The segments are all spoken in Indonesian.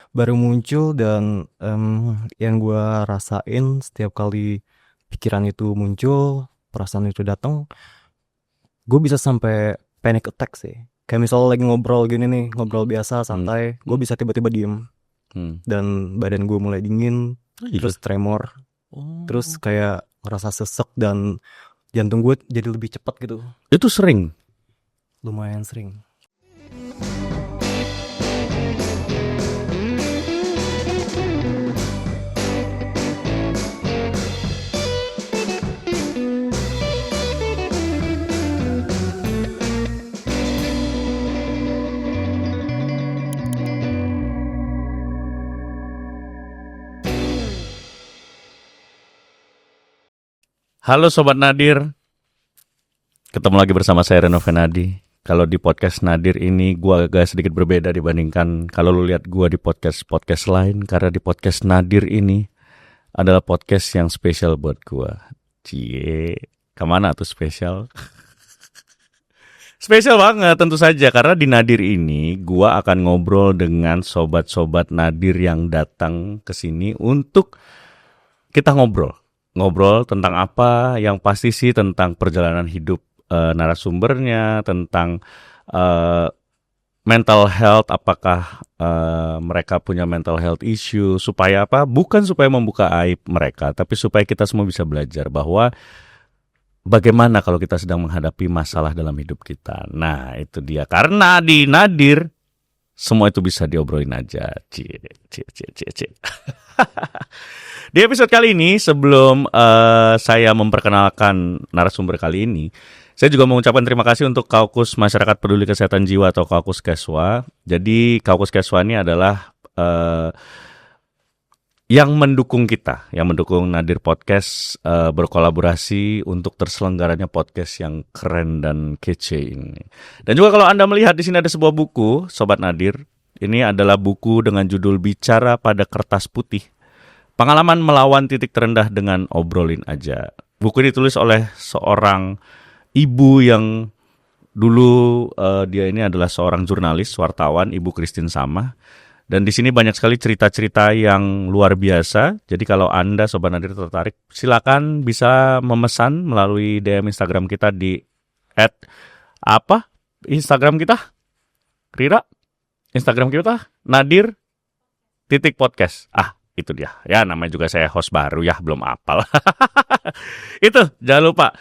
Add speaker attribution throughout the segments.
Speaker 1: baru muncul dan yang gue rasain setiap kali pikiran itu muncul, perasaan itu datang, gue bisa sampai panic attack sih. Kayak misalnya lagi ngobrol gini nih, ngobrol biasa santai, gue bisa tiba-tiba diem dan badan gue mulai dingin, terus tremor, terus kayak ngerasa sesek dan jantung gue jadi lebih cepat gitu.
Speaker 2: Itu sering.
Speaker 1: Lumayan sering.
Speaker 2: Halo Sobat Nadir, ketemu lagi bersama saya Reno Venadi. Kalau di podcast Nadir ini gue agak sedikit berbeda dibandingkan kalau lu lihat gue di podcast lain. Karena di podcast Nadir ini adalah podcast yang spesial buat gue. Cie, kemana tuh spesial? Spesial banget tentu saja karena di Nadir ini gue akan ngobrol dengan sobat-sobat Nadir yang datang ke sini untuk kita ngobrol tentang apa yang pasti sih tentang perjalanan hidup narasumbernya, tentang mental health, apakah mereka punya mental health issue, supaya apa? Bukan supaya membuka aib mereka, tapi supaya kita semua bisa belajar bahwa bagaimana kalau kita sedang menghadapi masalah dalam hidup kita. Nah, itu dia. Karena di Nadir semua itu bisa diobrolin aja. Cie. Di episode kali ini, sebelum saya memperkenalkan narasumber kali ini, saya juga mengucapkan terima kasih untuk Kaukus Masyarakat Peduli Kesehatan Jiwa atau Kaukus Keswa. Jadi Kaukus Keswa ini adalah yang mendukung kita, yang mendukung Nadir Podcast berkolaborasi untuk terselenggaranya podcast yang keren dan kece ini. Dan juga kalau Anda melihat di sini ada sebuah buku, Sobat Nadir, ini adalah buku dengan judul Bicara pada Kertas Putih. Pengalaman melawan titik terendah dengan obrolin aja. Buku ini ditulis oleh seorang ibu yang dulu dia ini adalah seorang jurnalis, wartawan, Ibu Christine Samah. Dan di sini banyak sekali cerita-cerita yang luar biasa. Jadi kalau Anda Sobat Nadir tertarik, silakan bisa memesan melalui DM Instagram kita di @apa? Instagram kita? Rira? Instagram kita? Nadir.podcast. Itu dia. Ya, namanya juga saya host baru ya, belum apal. Itu, jangan lupa.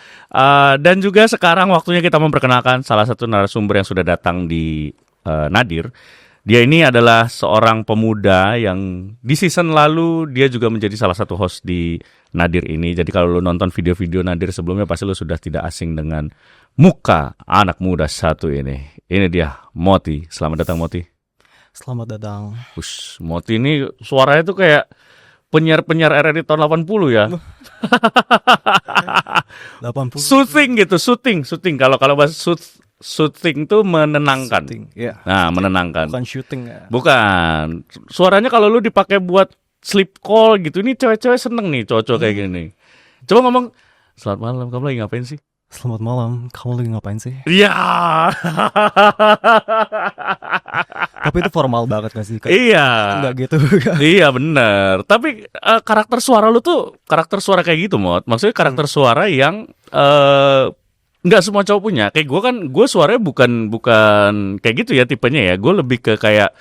Speaker 2: Dan juga sekarang waktunya kita memperkenalkan salah satu narasumber yang sudah datang di Nadir. Dia ini adalah seorang pemuda yang di season lalu dia juga menjadi salah satu host di Nadir ini. Jadi kalau lu nonton video-video Nadir sebelumnya pasti lu sudah tidak asing dengan muka anak muda satu ini. Ini dia, Moti. Selamat datang, Moti.
Speaker 1: Selamat datang.
Speaker 2: Moti ini suaranya tuh kayak penyiar-penyiar RRI tahun 80 ya.
Speaker 1: 80.
Speaker 2: Syuting. Kalau bahasa syuting tuh menenangkan.
Speaker 1: Yeah.
Speaker 2: Nah, menenangkan.
Speaker 1: Bukan syuting ya.
Speaker 2: Bukan. Suaranya kalau lu dipakai buat sleep call gitu, ini cewek-cewek seneng nih cowok-cowok kayak gini. Coba ngomong, selamat malam, kamu lagi ngapain sih?
Speaker 1: Selamat malam, kamu lagi ngapain sih?
Speaker 2: Iya.
Speaker 1: Tapi itu formal banget gak sih?
Speaker 2: Iya.
Speaker 1: Enggak gitu.
Speaker 2: Iya benar. Tapi karakter suara lu tuh karakter suara kayak gitu, Mot. Maksudnya karakter suara yang nggak semua cowok punya. Kayak gue suaranya bukan kayak gitu ya tipenya ya. Gue lebih ke kayak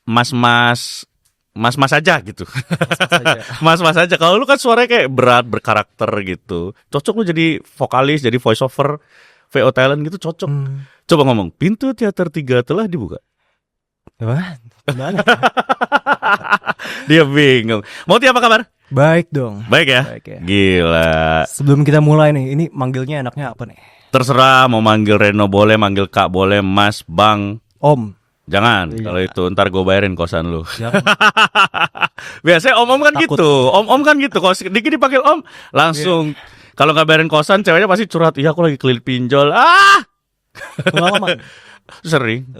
Speaker 2: mas aja gitu. Mas aja. Kalau lu kan suaranya kayak berat, berkarakter gitu. Cocok lu jadi vokalis, jadi voice over, VO talent gitu cocok. Coba ngomong, pintu teater 3 telah dibuka.
Speaker 1: Gimana?
Speaker 2: Dia bingung. Moti apa kabar?
Speaker 1: Baik dong.
Speaker 2: Baik ya? Gila.
Speaker 1: Sebelum kita mulai nih, ini manggilnya enaknya apa nih?
Speaker 2: Terserah, mau manggil Reno boleh, manggil Kak boleh, Mas, Bang.
Speaker 1: Om.
Speaker 2: Jangan, kalau itu ntar gue bayarin kosan lu.
Speaker 1: Jangan.
Speaker 2: Biasanya om kan takut. Gitu. Om kan gitu. Kalau dikit dipanggil om, langsung. Kalau nggak bayarin kosan, ceweknya pasti curhat. Iya, aku lagi keliling pinjol.
Speaker 1: Pengalaman.
Speaker 2: Sering.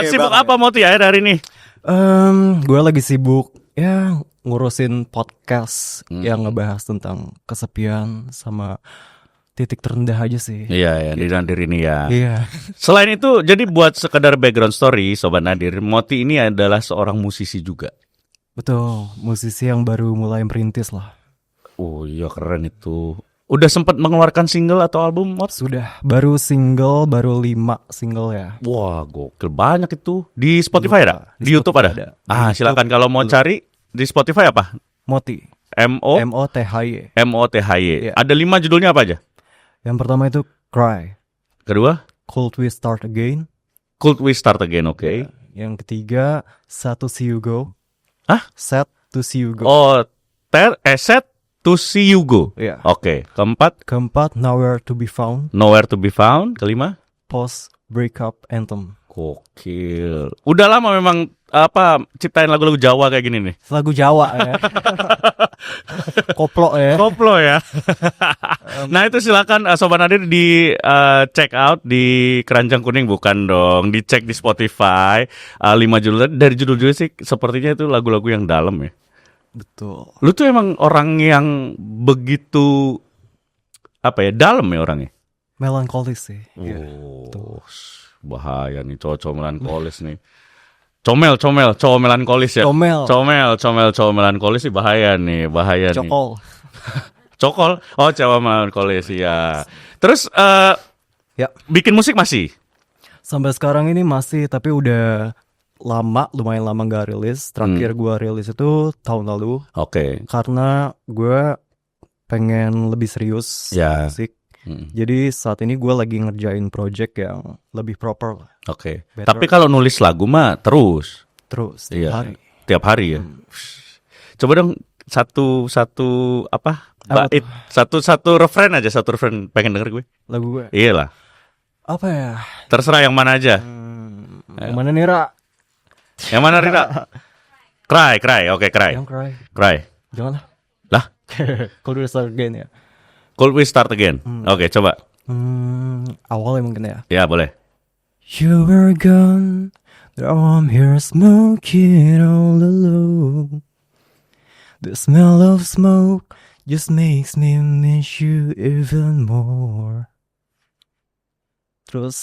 Speaker 2: Sibuk apa Moti akhir hari ini?
Speaker 1: Gue lagi sibuk ya ngurusin podcast yang ngebahas tentang kesepian sama titik terendah aja sih.
Speaker 2: Iya, ya, di Nadir ini ya.
Speaker 1: Iya.
Speaker 2: Selain itu, jadi buat sekedar background story, Sobat Nadir, Moti ini adalah seorang musisi juga.
Speaker 1: Betul, musisi yang baru mulai merintis lah.
Speaker 2: Oh iya, keren itu. Udah sempat mengeluarkan single atau album, Mot?
Speaker 1: Sudah baru 5 single ya.
Speaker 2: Wah, gokil banyak itu. Di Spotify ada? Di YouTube
Speaker 1: Spotify
Speaker 2: ada?
Speaker 1: ada. Di
Speaker 2: Silakan kalau mau cari di Spotify apa?
Speaker 1: Moti,
Speaker 2: M-O
Speaker 1: MOTHY.
Speaker 2: M-O-T-H-Y.
Speaker 1: Iya.
Speaker 2: Ada 5 judulnya apa aja?
Speaker 1: Yang pertama itu Cry,
Speaker 2: Kedua,
Speaker 1: Could We Start Again.
Speaker 2: Could We Start Again, oke.
Speaker 1: Yang ketiga, Sad to See You Go.
Speaker 2: Hah?
Speaker 1: Sad to See You Go.
Speaker 2: Oh, Set to See You Go.
Speaker 1: Iya.
Speaker 2: Oke. Keempat,
Speaker 1: Keempat, Nowhere to Be Found.
Speaker 2: Nowhere to Be Found. Kelima,
Speaker 1: Post Breakup Anthem.
Speaker 2: gokil. Udah lama memang ciptain lagu-lagu Jawa kayak gini nih.
Speaker 1: Lagu Jawa ya. Koplo ya.
Speaker 2: Koplo ya. Nah itu silakan Sobat Nadir di check out di Keranjang Kuning, bukan dong, dicek di Spotify. 5 judul dari judul-judul sih sepertinya itu lagu-lagu yang dalam ya.
Speaker 1: Betul.
Speaker 2: Lu tuh emang orang yang begitu dalam ya orangnya.
Speaker 1: Melankolis sih. Iya.
Speaker 2: Oh, bahaya nih cowok melankolis nih. Comel melankolis ya. Comel melankolis sih bahaya nih.
Speaker 1: Cokol.
Speaker 2: Cokol. Oh, cowok melankolis ya. Terus
Speaker 1: Ya.
Speaker 2: bikin musik masih?
Speaker 1: Sampai sekarang ini masih, tapi udah lumayan lama gak rilis. Terakhir gua rilis itu tahun lalu.
Speaker 2: Oke.
Speaker 1: Karena gue pengen lebih serius
Speaker 2: Ya.
Speaker 1: musik. Jadi saat ini gue lagi ngerjain project yang lebih proper lah.
Speaker 2: Oke.
Speaker 1: Better.
Speaker 2: Tapi kalau nulis lagu mah terus.
Speaker 1: Terus
Speaker 2: Iya.
Speaker 1: tiap hari.
Speaker 2: Tiap hari ya. Coba dong satu bait, satu refrain aja, satu refrain pengen denger gue.
Speaker 1: Lagu gue.
Speaker 2: Iyalah.
Speaker 1: Apa ya?
Speaker 2: Terserah yang mana aja.
Speaker 1: Yang mana nih, Ra?
Speaker 2: Yang mana Rita? Cry. Oke, Cry.
Speaker 1: Yang Cry.
Speaker 2: Cry.
Speaker 1: Janganlah.
Speaker 2: Lah,
Speaker 1: Could We Start Again ya.
Speaker 2: Could We Start Again? Oke, coba.
Speaker 1: Awalnya mungkin ya.
Speaker 2: Ya, boleh.
Speaker 1: You were gone, now I'm here smoking all alone. The smell of smoke just makes me miss you even more. Terus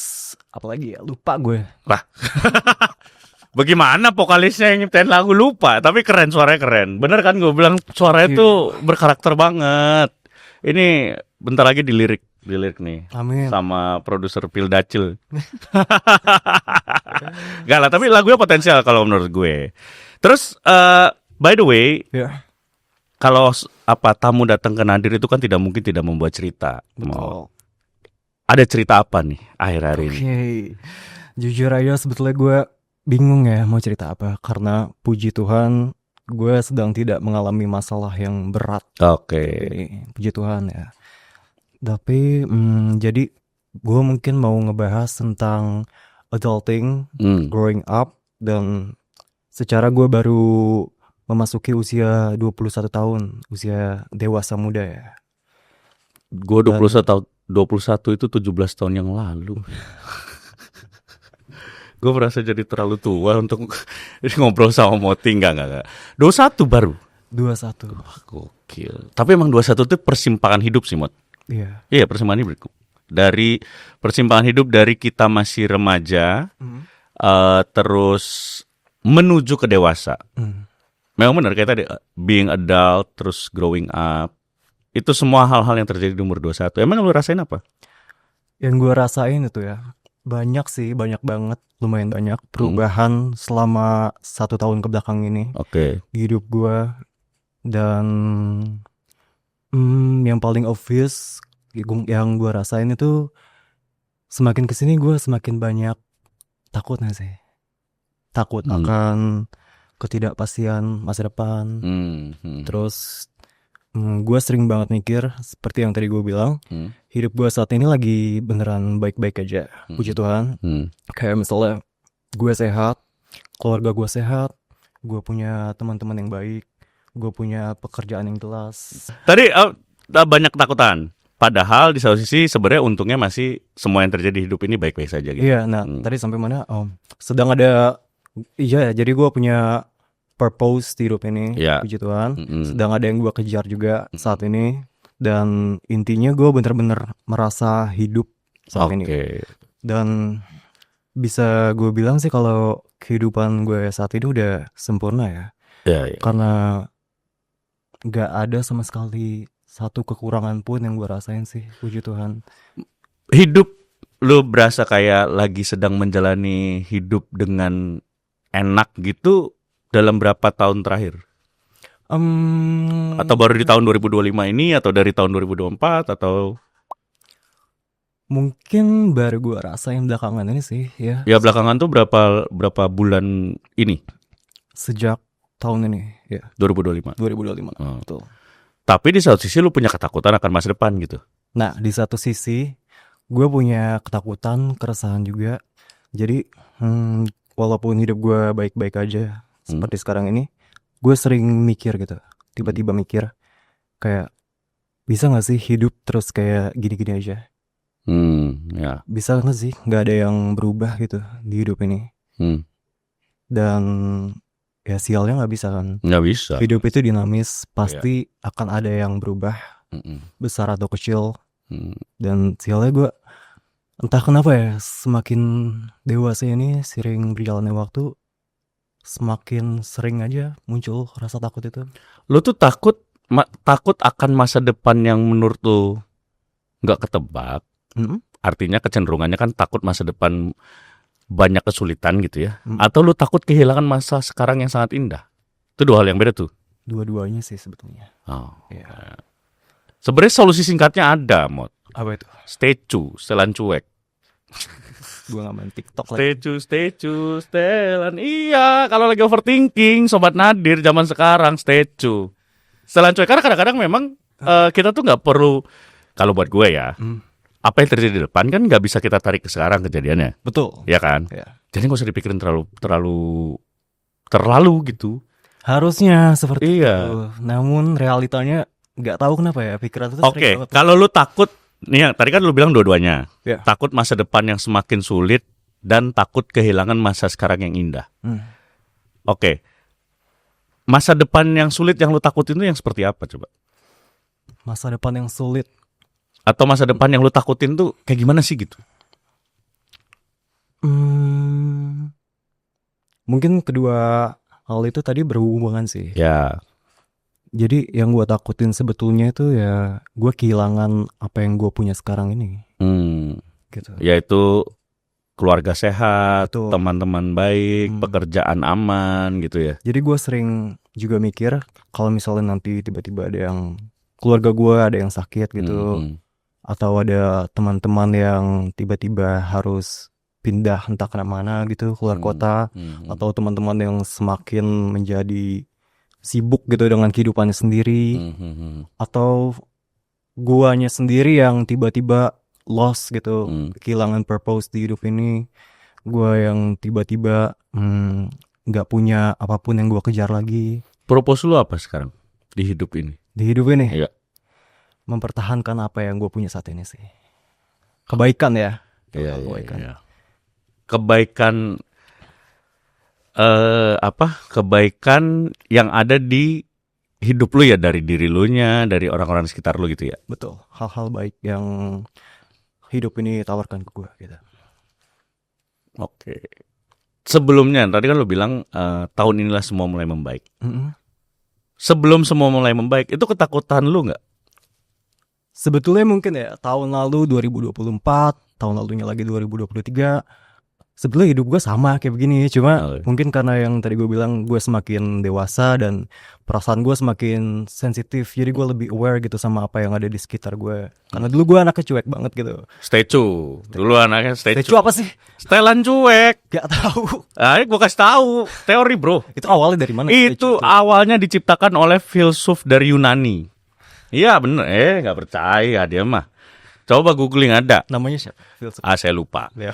Speaker 1: apa lagi ya? Lupa gue.
Speaker 2: Lah. Bagaimana vokalisnya yang nyiptain lagu lupa, tapi keren, suaranya keren. Bener kan gue bilang suaranya tuh berkarakter banget. Ini bentar lagi dilirik nih.
Speaker 1: Amin.
Speaker 2: Sama produser Pildacil. Gak lah, tapi lagunya potensial kalau menurut gue. Terus by the way,
Speaker 1: Ya.
Speaker 2: kalau tamu datang ke Nadir itu kan tidak mungkin tidak membuat cerita.
Speaker 1: Betul.
Speaker 2: Ada cerita apa nih akhir-akhir ini?
Speaker 1: Oke. Jujur aja sebetulnya gue bingung ya mau cerita apa. Karena puji Tuhan gue sedang tidak mengalami masalah yang berat.
Speaker 2: Oke.
Speaker 1: Puji Tuhan ya. Tapi jadi gue mungkin mau ngebahas tentang adulting, growing up, dan secara gue baru memasuki usia 21 tahun, usia dewasa muda ya.
Speaker 2: Gue 21 itu 17 tahun yang lalu. Gue merasa jadi terlalu tua untuk ngobrol sama Moti. Enggak. 21 baru.
Speaker 1: 21.
Speaker 2: Wah, gokil. Tapi emang 21 itu persimpangan hidup sih, Mot.
Speaker 1: Iya.
Speaker 2: Iya, persimpangan hidup. Dari persimpangan hidup dari kita masih remaja, terus menuju ke dewasa. Memang benar kayak tadi, being adult, terus growing up. Itu semua hal-hal yang terjadi di umur 21. Emang lu rasain apa?
Speaker 1: Yang gue rasain itu ya, banyak banget, lumayan banyak perubahan selama 1 tahun kebelakang ini.
Speaker 2: Oke.
Speaker 1: Di hidup gue. Dan yang paling obvious yang gue rasain itu semakin kesini gue semakin banyak takutnya sih. Takut akan ketidakpastian masa depan. Terus gue sering banget mikir seperti yang tadi gue bilang, hidup gue saat ini lagi beneran baik-baik aja, puji Tuhan. Kayak misalnya gue sehat, keluarga gue sehat, gue punya teman-teman yang baik, gue punya pekerjaan yang jelas.
Speaker 2: Tadi banyak ketakutan. Padahal di satu sisi sebenarnya untungnya masih semua yang terjadi di hidup ini baik-baik saja gitu.
Speaker 1: Iya, nah tadi sampai mana? Sedang ada, iya jadi gue punya purpose di hidup ini, puji Tuhan. Sedang ada yang gue kejar juga saat ini. Dan intinya gue bener-bener merasa hidup saat ini.
Speaker 2: Oke.
Speaker 1: Dan bisa gue bilang sih kalau kehidupan gue saat ini udah sempurna ya.
Speaker 2: Ya.
Speaker 1: Karena gak ada sama sekali satu kekurangan pun yang gue rasain sih, puji Tuhan.
Speaker 2: Hidup lu berasa kayak lagi sedang menjalani hidup dengan enak gitu dalam berapa tahun terakhir? Atau baru di tahun 2025 ini atau dari tahun 2024 atau
Speaker 1: mungkin baru gue rasain belakangan ini sih ya.
Speaker 2: ya belakangan tuh berapa bulan ini?
Speaker 1: Sejak tahun ini ya,
Speaker 2: 2025.
Speaker 1: 2025.
Speaker 2: Oh.
Speaker 1: Betul.
Speaker 2: Tapi di satu sisi lu punya ketakutan akan masa depan gitu.
Speaker 1: Nah, di satu sisi gue punya ketakutan, keresahan juga. Jadi walaupun hidup gue baik-baik aja seperti sekarang ini, gue sering mikir gitu. Tiba-tiba mikir kayak bisa gak sih hidup terus kayak gini-gini aja?
Speaker 2: Ya.
Speaker 1: Bisa gak sih gak ada yang berubah gitu di hidup ini? Dan ya sialnya gak bisa kan.
Speaker 2: Nggak bisa.
Speaker 1: Hidup itu dinamis, pasti akan ada yang berubah, besar atau kecil. Dan sialnya gue entah kenapa ya, semakin dewasa ini, sering berjalannya waktu, semakin sering aja muncul rasa takut itu.
Speaker 2: Lu tuh takut akan masa depan yang menurut lu nggak ketebak. Artinya kecenderungannya kan takut masa depan banyak kesulitan gitu ya. Atau lu takut kehilangan masa sekarang yang sangat indah. Itu dua hal yang beda tuh.
Speaker 1: Dua-duanya sih sebetulnya.
Speaker 2: Oh.
Speaker 1: Ya.
Speaker 2: Sebenarnya solusi singkatnya ada, Mod.
Speaker 1: Apa itu?
Speaker 2: Setelan cuek.
Speaker 1: Gue gak main TikTok lagi.
Speaker 2: Setelan. Iya, kalau lagi overthinking, Sobat Nadir zaman sekarang, setelan cuek. Karena kadang-kadang memang kita tuh gak perlu, kalau buat gue ya, apa yang terjadi di depan kan gak bisa kita tarik ke sekarang kejadiannya.
Speaker 1: Betul.
Speaker 2: Ya kan?
Speaker 1: Ya.
Speaker 2: Jadi gak usah dipikirin terlalu gitu.
Speaker 1: Harusnya seperti
Speaker 2: Iya.
Speaker 1: itu. Namun realitanya gak tahu kenapa ya, pikiran itu
Speaker 2: Oke, kalau lu takut, nih yang tadi kan lu bilang dua-duanya.
Speaker 1: Ya.
Speaker 2: Takut masa depan yang semakin sulit dan takut kehilangan masa sekarang yang indah. Oke. Masa depan yang sulit yang lu takutin itu yang seperti apa coba?
Speaker 1: Masa depan yang sulit.
Speaker 2: Atau masa depan yang lu takutin tuh kayak gimana sih gitu?
Speaker 1: Mungkin kedua hal itu tadi berhubungan sih.
Speaker 2: Ya.
Speaker 1: Jadi yang gue takutin sebetulnya itu ya gue kehilangan apa yang gue punya sekarang ini. Gitu.
Speaker 2: Yaitu keluarga sehat,
Speaker 1: Betul.
Speaker 2: teman-teman baik, pekerjaan aman gitu ya.
Speaker 1: Jadi gue sering juga mikir kalau misalnya nanti tiba-tiba ada yang keluarga gue ada yang sakit gitu, atau ada teman-teman yang tiba-tiba harus pindah entah kemana gitu, keluar kota, atau teman-teman yang semakin menjadi sibuk gitu dengan kehidupannya sendiri, atau guanya sendiri yang tiba-tiba lost gitu, kehilangan purpose di hidup ini, gua yang tiba-tiba nggak punya apapun yang gua kejar lagi.
Speaker 2: Purpose lu apa sekarang di hidup ini?
Speaker 1: Di hidup ini,
Speaker 2: Iya.
Speaker 1: mempertahankan apa yang gua punya saat ini sih. Kebaikan ya.
Speaker 2: Iya.
Speaker 1: Kebaikan.
Speaker 2: Iya. Kebaikan kebaikan yang ada di hidup lu ya, dari diri lu nya, dari orang-orang sekitar lu gitu ya.
Speaker 1: Betul, hal-hal baik yang hidup ini tawarkan ke gue gitu.
Speaker 2: Oke. Sebelumnya tadi kan lu bilang tahun inilah semua mulai membaik. Sebelum semua mulai membaik, itu ketakutan lu nggak?
Speaker 1: Sebetulnya mungkin ya tahun lalu 2024, tahun lalunya lagi 2023, sebetulnya hidup gue sama kayak begini, cuma mungkin karena yang tadi gue bilang gue semakin dewasa dan perasaan gue semakin sensitif, jadi gue lebih aware gitu sama apa yang ada di sekitar gue. Karena dulu gue anaknya cuek banget gitu.
Speaker 2: Dulu anaknya
Speaker 1: Stecu apa sih?
Speaker 2: Setelan cuek.
Speaker 1: Gak tahu.
Speaker 2: Gue kasih tahu teori bro.
Speaker 1: Itu awalnya dari mana?
Speaker 2: Itu awalnya diciptakan oleh filsuf dari Yunani. Iya bener, nggak percaya dia mah. Coba googling ada.
Speaker 1: Namanya siapa? Filsuf.
Speaker 2: Saya lupa.
Speaker 1: Ya.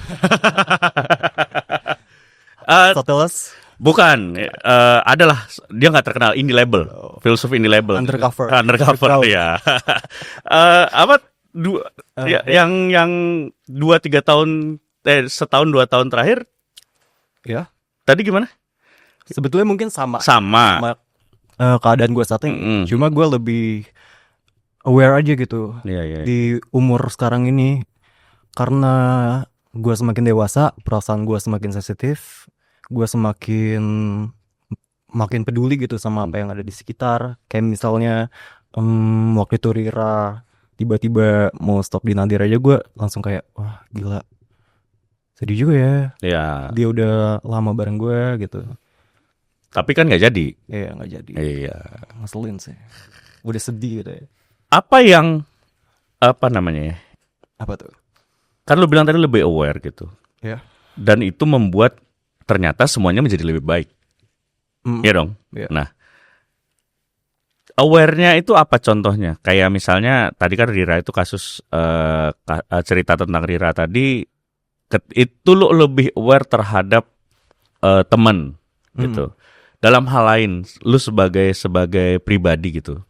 Speaker 1: Soteles?
Speaker 2: Bukan, adalah dia nggak terkenal, indie label, filsuf indie label.
Speaker 1: Undercover
Speaker 2: ya. Yang 2-3 tahun, setahun 2 tahun terakhir.
Speaker 1: Ya.
Speaker 2: Tadi gimana?
Speaker 1: Sebetulnya mungkin sama
Speaker 2: Sama.
Speaker 1: keadaan gue saat ini. Cuma gue lebih aware aja gitu
Speaker 2: Iya, iya.
Speaker 1: di umur sekarang ini. Karena gue semakin dewasa, perasaan gue semakin sensitif, gue semakin makin peduli gitu sama apa yang ada di sekitar. Kayak misalnya waktu itu Rira tiba-tiba mau stop di Nadir aja, gue langsung kayak wah gila, sedih juga ya.
Speaker 2: Ya,
Speaker 1: Dia udah lama bareng gue gitu.
Speaker 2: tapi kan nggak jadi.
Speaker 1: Ya nggak jadi.
Speaker 2: Iya.
Speaker 1: Ngeselin sih. Udah sedih gitu ya.
Speaker 2: Apa yang apa namanya ya?
Speaker 1: Apa tuh?
Speaker 2: Kan lu bilang tadi lebih aware gitu.
Speaker 1: Ya.
Speaker 2: Dan itu membuat ternyata semuanya menjadi lebih baik.
Speaker 1: Mm.
Speaker 2: Iya dong.
Speaker 1: Iya.
Speaker 2: Nah, aware-nya itu apa contohnya? Kayak misalnya tadi kan Rira itu kasus cerita tentang Rira tadi, itu lu lebih aware terhadap teman gitu. Dalam hal lain, lu sebagai pribadi gitu.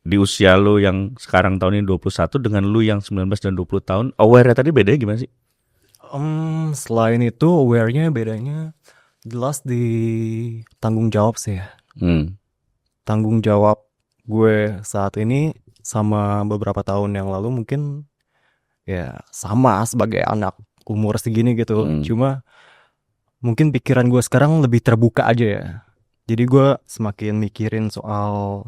Speaker 2: Di usia lu yang sekarang tahun ini 21 dengan lu yang 19 dan 20 tahun, aware-nya tadi bedanya gimana sih?
Speaker 1: Selain itu aware-nya bedanya jelas di tanggung jawab sih ya. Tanggung jawab gue saat ini sama beberapa tahun yang lalu mungkin ya sama sebagai anak umur segini gitu. Cuma mungkin pikiran gue sekarang lebih terbuka aja ya. Jadi gue semakin mikirin soal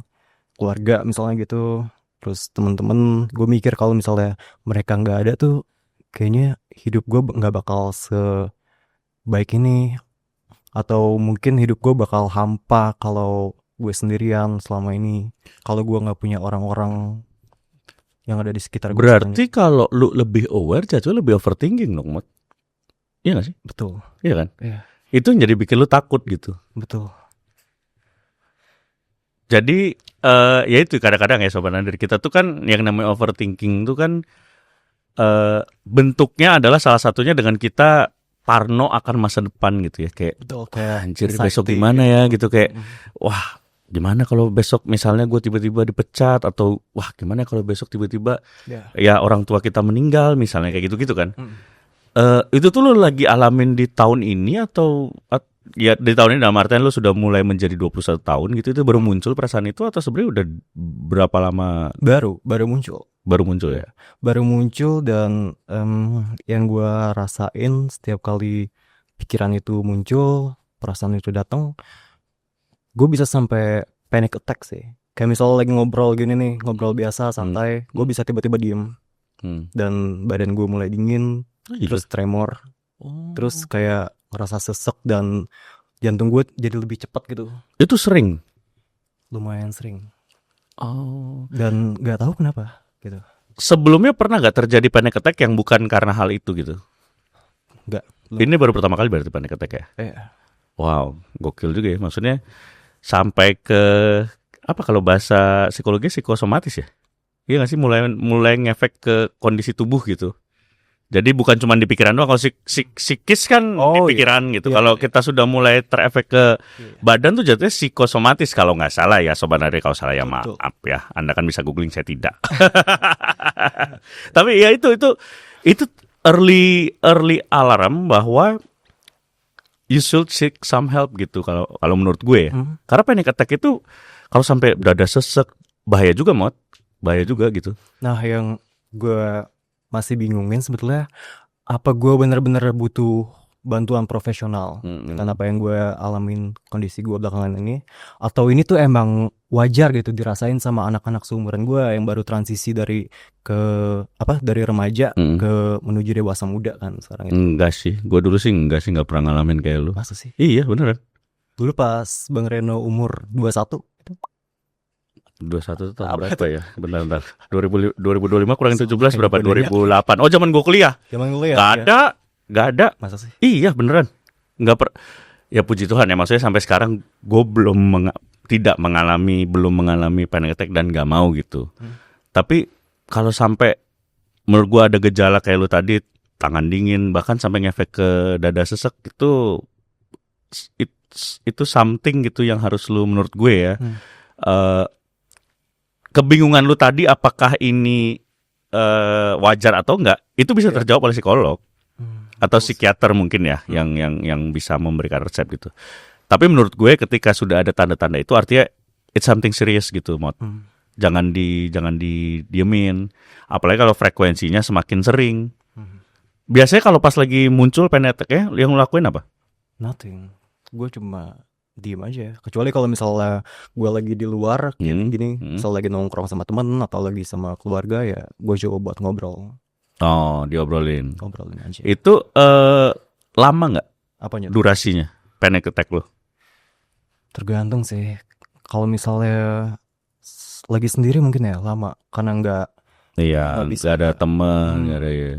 Speaker 1: keluarga misalnya gitu. Terus temen-temen gue mikir kalau misalnya mereka nggak ada tuh kayaknya hidup gue nggak bakal sebaik ini. Atau mungkin hidup gue bakal hampa kalau gue sendirian selama ini. Kalau gue nggak punya orang-orang yang ada di sekitar gue.
Speaker 2: Berarti kalau lu lebih aware, jatuh lebih overthinking dong, Mot. Iya gak sih?
Speaker 1: Betul.
Speaker 2: Iya kan?
Speaker 1: Iya.
Speaker 2: Itu yang jadi bikin lu takut gitu.
Speaker 1: Betul.
Speaker 2: Jadi ya itu kadang-kadang ya Sobat Nadir, kita tuh kan yang namanya overthinking tuh kan bentuknya adalah salah satunya dengan kita parno akan masa depan gitu ya. Kayak
Speaker 1: Betul, kayak
Speaker 2: anjir
Speaker 1: anxiety
Speaker 2: besok gimana ya gitu. Kayak wah gimana kalau besok misalnya gue tiba-tiba dipecat, atau wah gimana kalau besok tiba-tiba ya orang tua kita meninggal misalnya, kayak gitu-gitu kan. Itu tuh lo lagi alamin di tahun ini atau ya di tahun ini dalam artian lo sudah mulai menjadi 21 tahun gitu, itu baru muncul perasaan itu atau sebenarnya udah berapa lama?
Speaker 1: Baru muncul.
Speaker 2: Baru muncul ya?
Speaker 1: Baru muncul dan yang gue rasain setiap kali pikiran itu muncul, perasaan itu datang, gue bisa sampai panic attack sih. Kayak misalnya lagi ngobrol gini nih, ngobrol biasa santai, gue bisa tiba-tiba diem dan badan gue mulai dingin, terus tremor, terus kayak ngerasa sesek dan jantung gue jadi lebih cepat gitu.
Speaker 2: Itu sering?
Speaker 1: Lumayan sering.
Speaker 2: Oh.
Speaker 1: Dan nggak tahu kenapa gitu.
Speaker 2: Sebelumnya pernah nggak terjadi panic attack yang bukan karena hal itu gitu?
Speaker 1: Nggak.
Speaker 2: Ini baru pertama kali berarti panic attack ya? Wow, gokil juga ya. Maksudnya sampai ke apa kalau bahasa psikologi psikosomatis ya? Iya nggak sih, mulai ngefek ke kondisi tubuh gitu. Jadi bukan cuma di pikiran doang. Kalau psikis kan di pikiran gitu. Kalau kita sudah mulai terefek ke badan tuh jatuhnya psikosomatis kalau nggak salah ya Sobat Nadir. Kalau salah ya maaf ya. Anda kan bisa googling, saya tidak. Tapi ya itu early alarm bahwa you should seek some help gitu kalau menurut gue ya. Karena panic attack itu kalau sampai dada sesek bahaya juga, Mot. Bahaya juga gitu.
Speaker 1: Nah, yang gue masih bingungin sebetulnya apa gue benar-benar butuh bantuan profesional dan apa yang gue alamin kondisi gue belakangan ini, atau ini tuh emang wajar gitu dirasain sama anak-anak seumuran gue yang baru transisi dari remaja ke menuju dewasa muda kan sekarang itu.
Speaker 2: Enggak sih, gue dulu sih nggak pernah ngalamin kayak lu.
Speaker 1: Masa sih?
Speaker 2: Iya beneran.
Speaker 1: Dulu pas Bang Reno umur 21
Speaker 2: 21 tahun berapa ya? Bentar. 2025 kurang 17 berapa? 2008. Oh, zaman gue kuliah.
Speaker 1: Zaman kuliah.
Speaker 2: Gak ada.
Speaker 1: Masa sih?
Speaker 2: Iya, beneran. Ya puji Tuhan ya, maksudnya sampai sekarang gue belum mengalami panic attack dan gak mau gitu. Tapi kalau sampai menurut gue ada gejala kayak lu tadi, tangan dingin, bahkan sampai ngefek ke dada sesek, itu something gitu yang harus lu, menurut gue ya. Kebingungan lu tadi apakah ini wajar atau enggak, itu bisa terjawab oleh psikolog atau psikiater mungkin ya, yang bisa memberikan resep gitu. Tapi menurut gue ketika sudah ada tanda-tanda itu artinya it's something serious gitu, Mot. jangan didiemin. Apalagi kalau frekuensinya semakin sering. Biasanya kalau pas lagi muncul panic attack ya, yang lo lakuin apa?
Speaker 1: Nothing. Gue cuma diem aja. Kecuali kalau misalnya gue lagi di luar kayak gini, misal lagi nongkrong sama temen atau lagi sama keluarga, ya gue coba buat ngobrol.
Speaker 2: Oh, diobrolin.
Speaker 1: Ngobrolin aja.
Speaker 2: Itu lama nggak
Speaker 1: Apanya?
Speaker 2: durasinya panic attack lo?
Speaker 1: Tergantung sih. Kalau misalnya lagi sendiri mungkin ya lama, karena nggak
Speaker 2: Iya,
Speaker 1: bisa.
Speaker 2: nggak ada teman, nggak ada ya.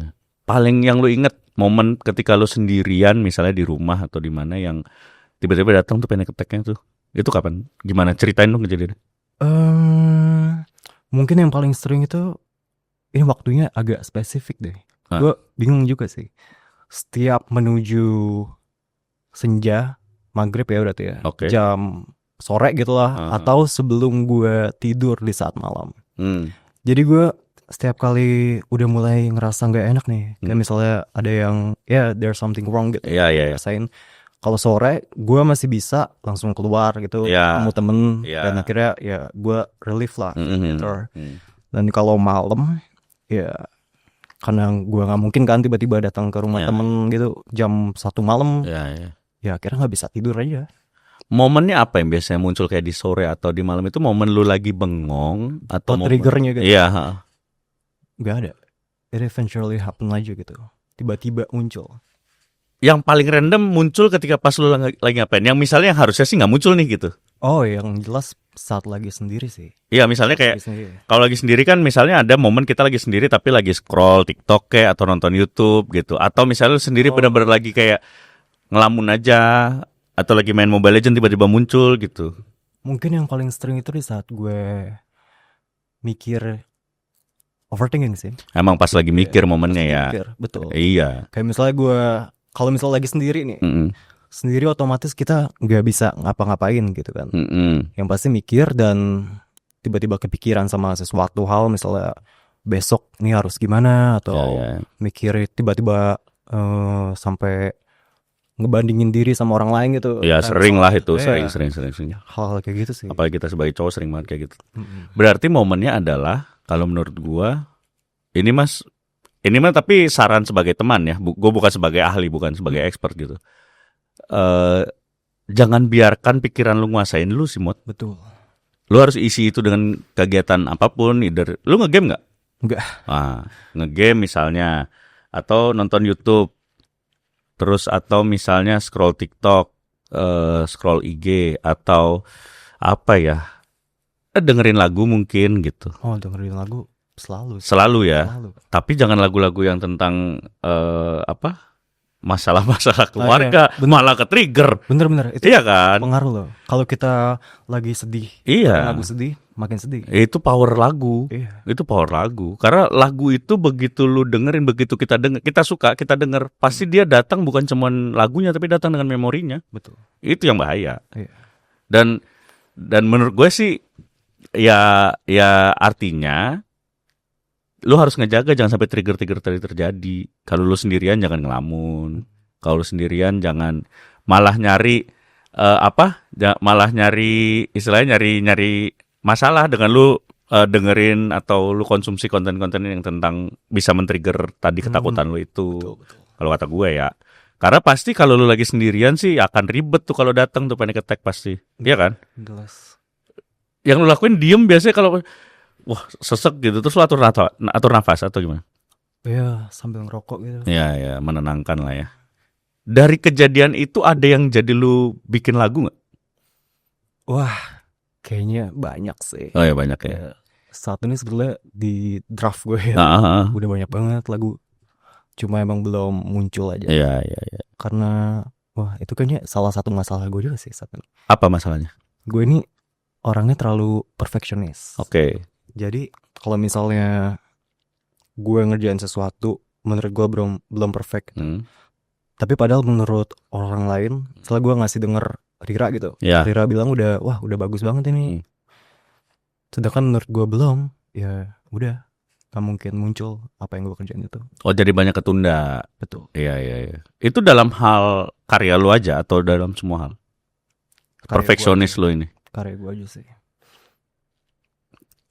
Speaker 2: Paling yang lo inget momen ketika lo sendirian, misalnya di rumah atau di mana yang tiba-tiba datang tuh panic attack-nya tuh. Itu kapan? Gimana? Ceritain dong kejadiannya.
Speaker 1: Mungkin yang paling sering itu, ini waktunya agak spesifik deh. Gue bingung juga sih. Setiap menuju senja, maghrib ya berarti ya,
Speaker 2: Oke.
Speaker 1: jam sore gitu lah, atau sebelum gue tidur di saat malam. Jadi gue setiap kali udah mulai ngerasa nggak enak nih, kayak misalnya ada yang there's something wrong gitu, rasain. Kalau sore gue masih bisa langsung keluar gitu, ketemu temen, dan akhirnya ya gue relief lah. Dan kalau malam ya karena gue nggak mungkin kan tiba-tiba datang ke rumah temen gitu jam 1 malam, ya akhirnya nggak bisa tidur aja.
Speaker 2: Momennya apa yang biasanya muncul kayak di sore atau di malam itu? Momen lu lagi bengong atau
Speaker 1: triggernya gitu?
Speaker 2: Iya.
Speaker 1: Gak ada. It eventually happen aja gitu. Tiba-tiba muncul.
Speaker 2: Yang paling random muncul ketika pas lu lagi ngapain? Yang misalnya yang harusnya sih nggak muncul nih gitu.
Speaker 1: Oh, yang jelas saat lagi sendiri sih.
Speaker 2: Iya, misalnya kayak kalau lagi sendiri kan misalnya ada momen kita lagi sendiri tapi lagi scroll TikTok kayak atau nonton YouTube gitu. Atau misalnya lu sendiri benar-benar lagi kayak ngelamun aja atau lagi main Mobile Legends tiba-tiba muncul gitu.
Speaker 1: Mungkin yang paling sering itu di saat gue mikir, overthinking sih.
Speaker 2: Emang pas lagi mikir momennya ya.
Speaker 1: Mikir, betul.
Speaker 2: Iya.
Speaker 1: Kayak misalnya gue, kalau misalnya lagi sendiri nih, sendiri otomatis kita nggak bisa ngapa-ngapain gitu kan. Yang pasti mikir dan tiba-tiba kepikiran sama sesuatu hal, misalnya besok nih harus gimana, atau mikir tiba-tiba sampai ngebandingin diri sama orang lain gitu.
Speaker 2: Ya sering lah itu, sering.
Speaker 1: Hal-hal kayak gitu sih.
Speaker 2: Apalagi kita sebagai cowok sering banget kayak gitu. Berarti momennya adalah, kalau menurut gua, ini mah tapi saran sebagai teman ya, gue bukan sebagai ahli, bukan sebagai expert gitu. Jangan biarkan pikiran lu nguasain lu sih, Mot.
Speaker 1: Betul.
Speaker 2: Lu harus isi itu dengan kegiatan apapun. Either lu ngegame nggak?
Speaker 1: Nggak.
Speaker 2: Ngegame misalnya, atau nonton YouTube, terus atau misalnya scroll TikTok, scroll IG, atau apa ya? Dengerin lagu mungkin gitu.
Speaker 1: Oh, dengerin lagu selalu
Speaker 2: ya. Selalu. Tapi jangan lagu-lagu yang tentang masalah-masalah keluarga, malah ke trigger.
Speaker 1: Bener-bener itu.
Speaker 2: Iya kan?
Speaker 1: Pengaruh loh. Kalau kita lagi sedih, lagu sedih, makin sedih.
Speaker 2: Itu power lagu. Itu power lagu. Karena lagu itu begitu lu dengerin, begitu kita denger, kita suka, kita denger, pasti dia datang bukan cuma lagunya, tapi datang dengan memorinya.
Speaker 1: Betul.
Speaker 2: Itu yang bahaya. Dan menurut gue sih, ya artinya lu harus ngejaga jangan sampai trigger terjadi. Kalau lu sendirian jangan ngelamun. Kalau lu sendirian jangan malah nyari malah nyari istilahnya nyari masalah dengan lu dengerin atau lu konsumsi konten-konten yang tentang bisa men-trigger tadi ketakutan lu itu. Betul. Kalau kata gue ya. Karena pasti kalau lu lagi sendirian sih akan ribet tuh kalau datang tuh panic attack pasti. Iya kan?
Speaker 1: Jelas.
Speaker 2: Yang lu lakuin diem biasanya kalau wah sesek gitu, terus lu atur nafas atau gimana?
Speaker 1: Iya, sambil ngerokok gitu.
Speaker 2: Iya, menenangkan lah ya. Dari kejadian itu ada yang jadi lu bikin lagu gak?
Speaker 1: Wah, kayaknya banyak sih.
Speaker 2: Oh ya banyak ya.
Speaker 1: Saat ini sebenarnya di draft gue udah banyak banget lagu. Cuma emang belum muncul aja.
Speaker 2: Iya.
Speaker 1: Karena wah itu kayaknya salah satu masalah gue juga sih saat ini.
Speaker 2: Apa masalahnya?
Speaker 1: Gue ini orangnya terlalu perfeksionis.
Speaker 2: Oke.
Speaker 1: Jadi kalau misalnya gue ngerjain sesuatu, menurut gue belum perfect. Tapi padahal menurut orang lain, setelah gue ngasih denger Rira gitu, Rira bilang udah bagus banget ini. Sedangkan menurut gue belum, ya udah gak mungkin muncul apa yang gue kerjain itu.
Speaker 2: Oh jadi banyak ketunda.
Speaker 1: Betul.
Speaker 2: Iya. Itu dalam hal karya lu aja atau dalam semua hal? Perfeksionis lu ini?
Speaker 1: Karya gue aja sih.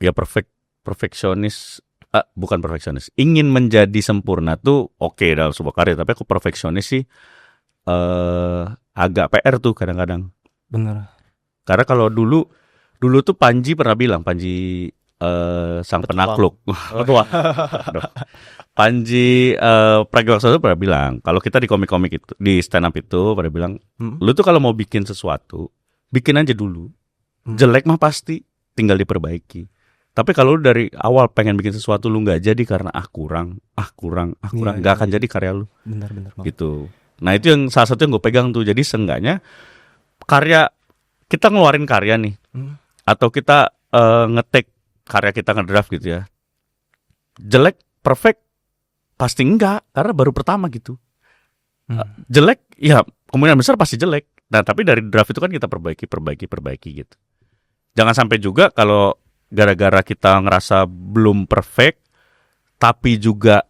Speaker 2: ya perfeksionis, bukan perfeksionis, ingin menjadi sempurna tuh oke dalam sebuah karya, tapi aku perfeksionis sih agak PR tuh kadang-kadang.
Speaker 1: Bener.
Speaker 2: Karena kalau dulu tuh Panji pernah bilang, Panji sang
Speaker 1: Petualang.
Speaker 2: penakluk. Petualang. Aduh. Panji Pragiwaksono pernah bilang, kalau kita di komik-komik itu, di stand up itu pada bilang, lu tuh kalau mau bikin sesuatu, bikin aja dulu. Jelek mah pasti, tinggal diperbaiki. Tapi kalau lu dari awal pengen bikin sesuatu lu nggak jadi karena kurang,
Speaker 1: Iya,
Speaker 2: nggak
Speaker 1: iya,
Speaker 2: akan
Speaker 1: iya.
Speaker 2: jadi karya lu
Speaker 1: Bener banget.
Speaker 2: gitu. Nah itu yang salah satu yang gue pegang tuh. Jadi seenggaknya karya kita ngeluarin karya nih, atau kita ngetik karya kita ngedraft gitu ya, jelek, perfect pasti enggak karena baru pertama gitu. Jelek ya kemungkinan besar pasti jelek. Nah tapi dari draft itu kan kita perbaiki gitu. Jangan sampai juga kalau gara-gara kita ngerasa belum perfect tapi juga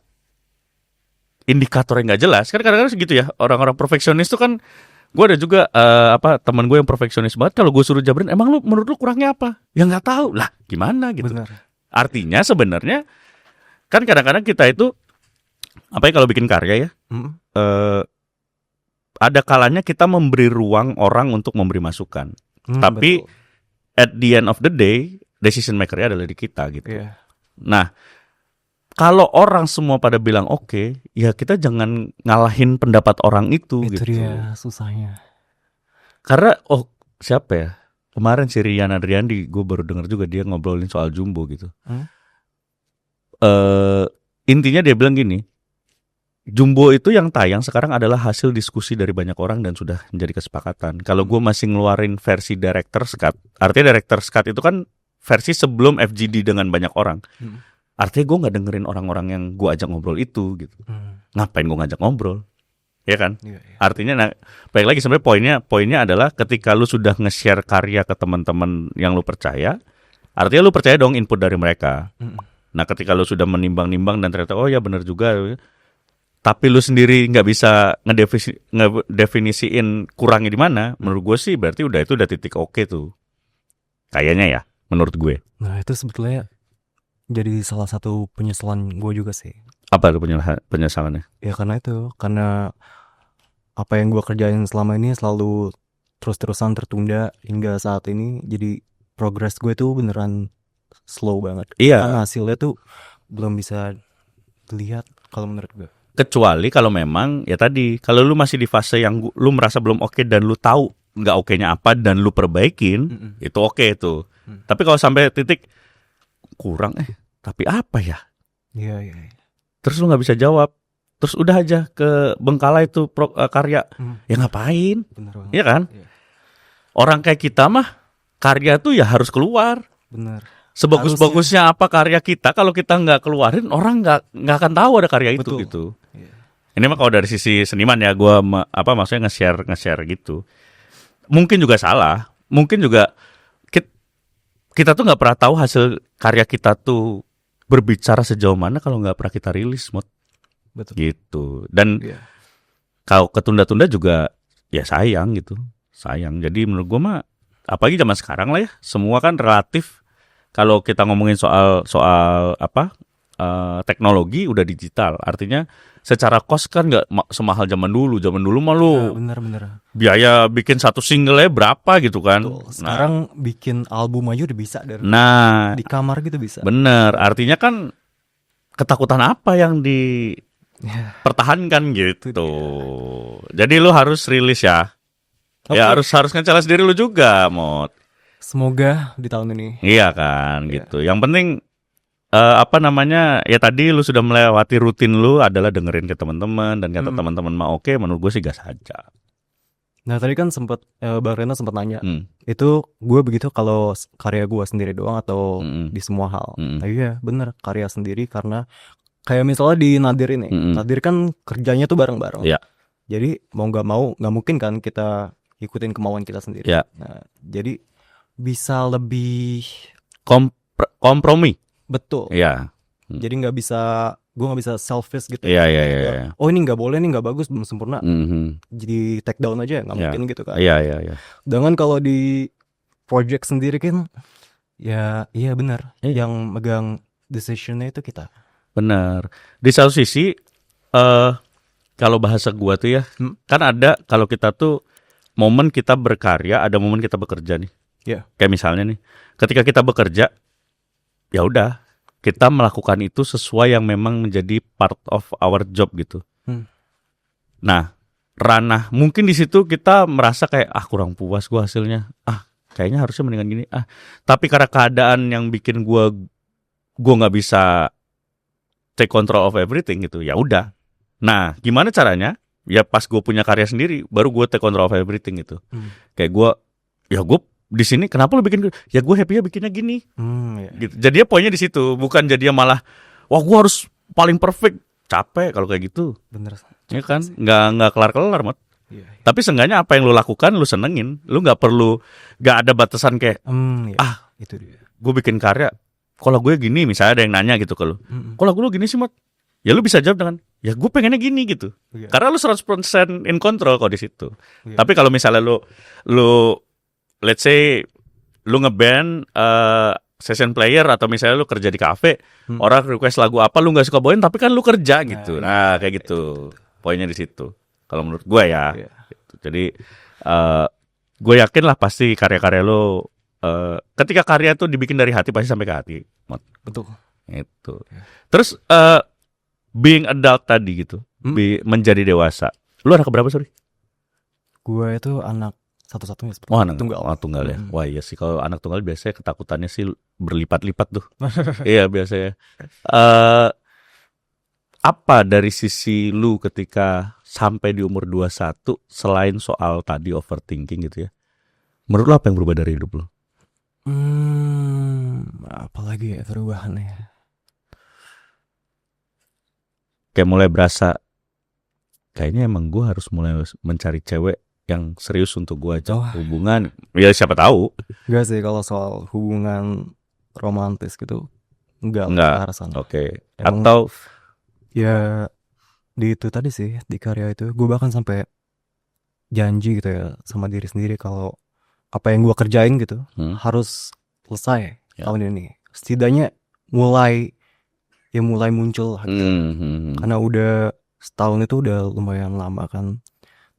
Speaker 2: indikatornya nggak jelas, kan kadang-kadang segitu ya orang-orang perfeksionis tuh kan. Gue ada juga teman gue yang perfeksionis banget. Kalau gue suruh jabarin, emang lu menurut lu kurangnya apa? Ya nggak tahu lah, gimana gitu.
Speaker 1: Bener.
Speaker 2: Artinya sebenarnya kan kadang-kadang kita itu apa ya kalau bikin karya ya, ada kalanya kita memberi ruang orang untuk memberi masukan. Tapi
Speaker 1: betul.
Speaker 2: at the end of the day, decision maker-nya adalah di kita gitu.
Speaker 1: Iya.
Speaker 2: Nah, kalau orang semua pada bilang oke, ya kita jangan ngalahin pendapat orang itu
Speaker 1: Itu
Speaker 2: gitu.
Speaker 1: dia susahnya.
Speaker 2: Karena siapa ya? Kemarin si Rian Adriandi, gue baru dengar juga dia ngobrolin soal Jumbo gitu. Intinya dia bilang gini, Jumbo itu yang tayang sekarang adalah hasil diskusi dari banyak orang dan sudah menjadi kesepakatan. Kalau gue masih ngeluarin versi director's cut, artinya director's cut itu kan versi sebelum FGD dengan banyak orang. Artinya gue nggak dengerin orang-orang yang gue ajak ngobrol itu gitu. Ngapain gue ngajak ngobrol? Ya kan?
Speaker 1: Iya.
Speaker 2: Artinya baik lagi sebenarnya poinnya adalah ketika lu sudah nge-share karya ke teman-teman yang lu percaya, artinya lu percaya dong input dari mereka. Nah, ketika lu sudah menimbang-nimbang dan ternyata oh ya benar juga, tapi lu sendiri nggak bisa ngedefinisiin kurangnya di mana, menurut gue sih berarti udah titik oke tuh. Kayaknya ya, menurut gue.
Speaker 1: Nah itu sebetulnya jadi salah satu penyesalan gue juga sih.
Speaker 2: Apa tuh penyesalannya?
Speaker 1: Ya karena apa yang gue kerjain selama ini selalu terus-terusan tertunda hingga saat ini. Jadi progress gue tuh beneran slow banget.
Speaker 2: Iya.
Speaker 1: Karena hasilnya tuh belum bisa dilihat kalau menurut gue.
Speaker 2: Kecuali kalau memang ya tadi, kalau lu masih di fase yang lu merasa belum oke dan lu tahu nggak okenya apa dan lu perbaikin, itu oke tuh. Tapi kalau sampai titik kurang tapi apa ya?
Speaker 1: Iya.
Speaker 2: Terus lu nggak bisa jawab, terus udah aja ke Bengkalai itu karya, ya ngapain?
Speaker 1: Bener banget.
Speaker 2: Iya kan?
Speaker 1: Iya.
Speaker 2: Orang kayak kita mah karya tuh ya harus keluar.
Speaker 1: Bener.
Speaker 2: Sebagus-bagusnya apa karya kita, kalau kita nggak keluarin orang nggak akan tahu ada karya itu.
Speaker 1: Betul.
Speaker 2: Gitu.
Speaker 1: Iya.
Speaker 2: Ini mah kalau dari sisi seniman ya, gue maksudnya nge-share gitu. Mungkin juga salah, mungkin juga kita tuh nggak pernah tahu hasil karya kita tuh berbicara sejauh mana kalau nggak pernah kita rilis,
Speaker 1: Betul.
Speaker 2: gitu. Dan
Speaker 1: Iya.
Speaker 2: kalau ketunda-tunda juga ya sayang gitu, sayang. Jadi menurut gue mah, apalagi zaman sekarang lah ya, semua kan relatif. Kalau kita ngomongin soal teknologi udah digital, artinya secara cost kan nggak semahal zaman dulu. Zaman dulu mah lu
Speaker 1: Bener.
Speaker 2: biaya bikin satu single berapa gitu kan.
Speaker 1: Betul. Sekarang bikin album aja udah bisa dari
Speaker 2: Nah,
Speaker 1: di kamar gitu bisa.
Speaker 2: bener. Artinya kan ketakutan apa yang dipertahankan gitu. Jadi lu harus rilis ya. Ya harus nge-challenge diri lu juga, Mot.
Speaker 1: Semoga di tahun ini.
Speaker 2: Iya kan, gitu. Yang penting ya tadi lu sudah melewati rutin lu adalah dengerin ke teman-teman dan kata teman-teman mah oke, menurut gue sih gas aja.
Speaker 1: Nah tadi kan sempat Bang Rena sempat nanya, itu gue begitu kalau karya gue sendiri doang atau di semua hal. Iya bener, karya sendiri karena kayak misalnya di Nadir ini, Nadir kan kerjanya tuh bareng-bareng.
Speaker 2: Iya.
Speaker 1: Jadi mau nggak mungkin kan kita ikutin kemauan kita sendiri.
Speaker 2: Iya.
Speaker 1: Nah, jadi bisa lebih
Speaker 2: kompromi.
Speaker 1: Betul.
Speaker 2: Iya.
Speaker 1: Jadi gue nggak bisa selfish gitu.
Speaker 2: Iya.
Speaker 1: Oh ini nggak boleh, ini nggak bagus, belum sempurna.
Speaker 2: Mhm.
Speaker 1: Jadi take down aja, nggak mungkin gitu kan.
Speaker 2: Iya.
Speaker 1: Dengan kalau di project sendiri kan Ya, iya benar.
Speaker 2: Iya.
Speaker 1: Yang megang decisionnya itu kita.
Speaker 2: Benar. Di satu sisi, kalau bahasa gua tuh ya, kan ada kalau kita tuh momen kita berkarya, ada momen kita bekerja nih.
Speaker 1: Ya.
Speaker 2: Kayak misalnya nih, ketika kita bekerja, ya udah kita melakukan itu sesuai yang memang menjadi part of our job gitu. Nah, ranah mungkin di situ kita merasa kayak kurang puas gua hasilnya. Kayaknya harusnya mendingan gini. Tapi karena keadaan yang bikin gua nggak bisa take control of everything gitu. Ya udah. Nah, gimana caranya? Ya pas gue punya karya sendiri, baru gue take control of everything gitu. Kayak gue di sini kenapa lu bikin? Ya gue happy ya bikinnya gini.
Speaker 1: Ya.
Speaker 2: Gitu. Jadinya poinnya di situ, bukan jadinya malah wah gue harus paling perfect. Capek kalau kayak gitu.
Speaker 1: Bener.
Speaker 2: Ya kan? Nggak kelar-kelar, Mat.
Speaker 1: Iya.
Speaker 2: Tapi seenggaknya apa yang lu lakukan lu senengin. Lu nggak ada batasan kayak
Speaker 1: itu dia.
Speaker 2: Gue bikin karya kalau gue gini, misalnya ada yang nanya gitu ke lu. Kalau gue gini sih, Mat. Ya lu bisa jawab dengan ya gue pengennya gini gitu. Karena lu 100% in control kok di situ. Tapi kalau misalnya lu let's say lu ngeband session player atau misalnya lu kerja di kafe, orang request lagu apa lu nggak suka bawain tapi kan lu kerja gitu. Nah, kayak gitu. Poinnya di situ. Kalau menurut gue ya. Gitu. Jadi gue yakin lah pasti karya-karya lu ketika karya itu dibikin dari hati pasti sampai ke hati.
Speaker 1: Betul.
Speaker 2: Itu. Terus being adult tadi gitu, menjadi dewasa. Lu anak keberapa, sorry?
Speaker 1: Gue itu anak satu-satunya seperti
Speaker 2: anak
Speaker 1: tunggal.
Speaker 2: Tunggal ya. Wah iya sih, kalau anak tunggal biasanya ketakutannya sih berlipat-lipat tuh. Iya biasanya. Apa dari sisi lu ketika sampai di umur 21 selain soal tadi overthinking gitu ya? Menurut lu apa yang berubah dari hidup lu?
Speaker 1: Apalagi ya perubahannya?
Speaker 2: Kayak mulai berasa kayaknya emang gue harus mulai mencari cewek yang serius untuk gue ajak hubungan. Ya siapa tahu.
Speaker 1: Enggak sih kalau soal hubungan romantis gitu. Enggak.
Speaker 2: Oke. Atau
Speaker 1: ya di itu tadi sih, di karya itu gue bahkan sampai janji gitu ya sama diri sendiri kalau apa yang gue kerjain gitu harus selesai tahun ini. Setidaknya mulai muncul karena udah setahun itu udah lumayan lama kan,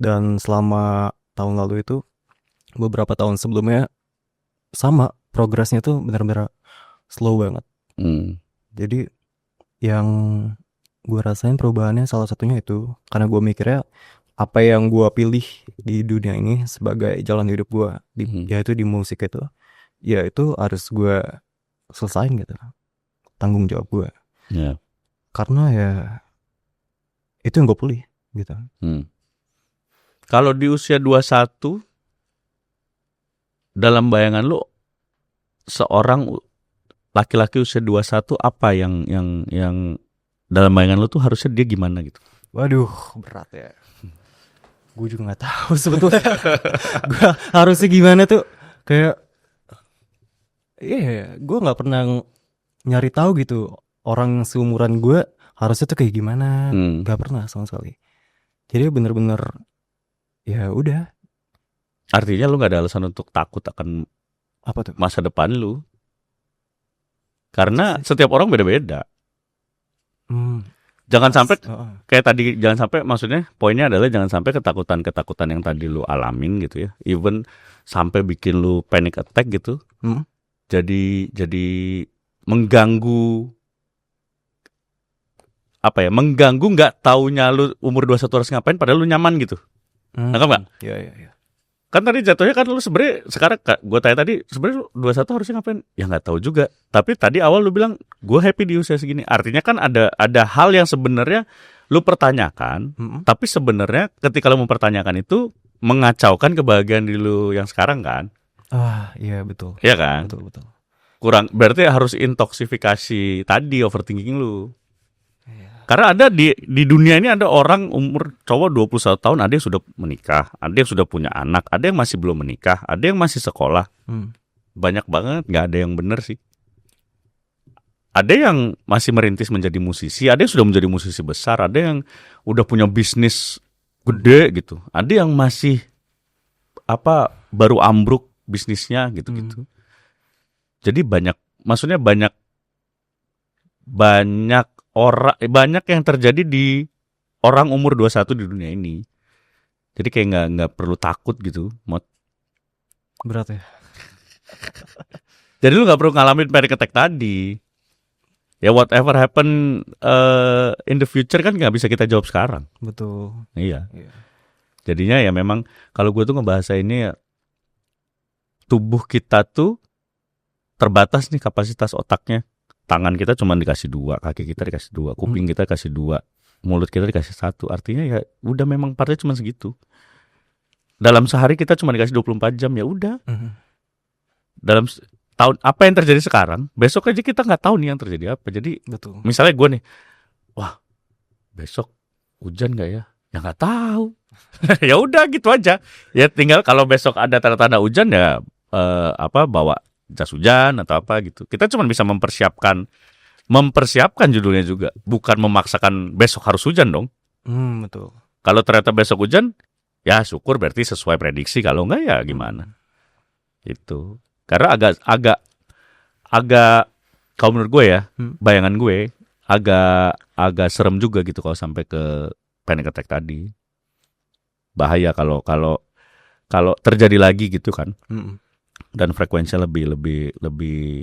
Speaker 1: dan selama tahun lalu itu beberapa tahun sebelumnya sama progresnya tuh benar-benar slow banget. Jadi yang gue rasain perubahannya salah satunya itu karena gue mikirnya apa yang gue pilih di dunia ini sebagai jalan hidup gue yaitu di musik itu, ya itu harus gue selesain gitu, tanggung jawab gue. Karena ya itu yang gue pilih gitu.
Speaker 2: Kalau di usia 21 dalam bayangan lu seorang laki-laki usia 21 apa yang dalam bayangan lu tuh harusnya dia gimana gitu?
Speaker 1: Waduh, berat ya. Gue juga nggak tahu sebetulnya. Gue harusnya gimana tuh? Kayak gue nggak pernah nyari tahu gitu orang seumuran gue harusnya tuh kayak gimana. Gak pernah sama sekali. Jadi bener-bener ya udah.
Speaker 2: Artinya lu nggak ada alasan untuk takut akan
Speaker 1: apa tuh
Speaker 2: masa depan lu, karena setiap orang beda-beda. Jangan sampai kayak tadi, jangan sampai, maksudnya poinnya adalah jangan sampai ketakutan yang tadi lu alamin gitu ya, even sampai bikin lu panic attack gitu, jadi mengganggu mengganggu nggak taunya lu umur 21 harus ngapain padahal lu nyaman gitu. Nangkap nggak?
Speaker 1: Iya.
Speaker 2: Kan tadi jatuhnya kan lu sebenarnya sekarang gue tanya tadi sebenarnya 21 harusnya ngapain? Ya nggak tahu juga. Tapi tadi awal lu bilang gue happy di usia segini. Artinya kan ada hal yang sebenarnya lu pertanyakan, tapi sebenarnya ketika lu mempertanyakan itu mengacaukan kebahagiaan diri lu yang sekarang kan?
Speaker 1: Iya betul.
Speaker 2: Iya kan?
Speaker 1: Betul.
Speaker 2: Kurang, berarti harus intoksifikasi tadi overthinking lu. Karena ada di dunia ini ada orang umur cowok 21 tahun, ada yang sudah menikah, ada yang sudah punya anak, ada yang masih belum menikah, ada yang masih sekolah. Banyak banget, nggak ada yang bener sih. Ada yang masih merintis menjadi musisi, ada yang sudah menjadi musisi besar, ada yang udah punya bisnis gede gitu. Ada yang masih baru ambruk bisnisnya gitu-gitu. Jadi maksudnya banyak banyak yang terjadi di orang umur 21 di dunia ini. Jadi kayak nggak perlu takut gitu.
Speaker 1: Berat ya.
Speaker 2: Jadi lu nggak perlu ngalamin panic attack tadi. Ya whatever happen in the future kan nggak bisa kita jawab sekarang.
Speaker 1: Betul.
Speaker 2: Iya.
Speaker 1: Iya.
Speaker 2: Jadinya ya memang kalau gue tuh ngebahasa ini ya, tubuh kita tuh terbatas nih kapasitas otaknya. Tangan kita cuma dikasih 2, kaki kita dikasih 2, kuping kita dikasih 2, mulut kita dikasih 1. Artinya ya udah memang partnya cuma segitu. Dalam sehari kita cuma dikasih 24 jam, ya udah. Dalam tahun apa yang terjadi sekarang, besok aja kita nggak tahu nih yang terjadi apa. Jadi
Speaker 1: Betul.
Speaker 2: misalnya gue nih, wah besok hujan nggak ya? Ya nggak tahu. Ya udah gitu aja. Ya tinggal kalau besok ada tanda-tanda hujan ya bawa jas hujan atau apa gitu. Kita cuma bisa mempersiapkan judulnya juga, bukan memaksakan besok harus hujan dong.
Speaker 1: Betul.
Speaker 2: Kalau ternyata besok hujan, ya syukur berarti sesuai prediksi. Kalau enggak ya gimana? Itu. Karena agak kalau menurut gue ya, bayangan gue agak serem juga gitu kalau sampai ke panic attack tadi. Bahaya kalau terjadi lagi gitu kan. Dan frekuensinya lebih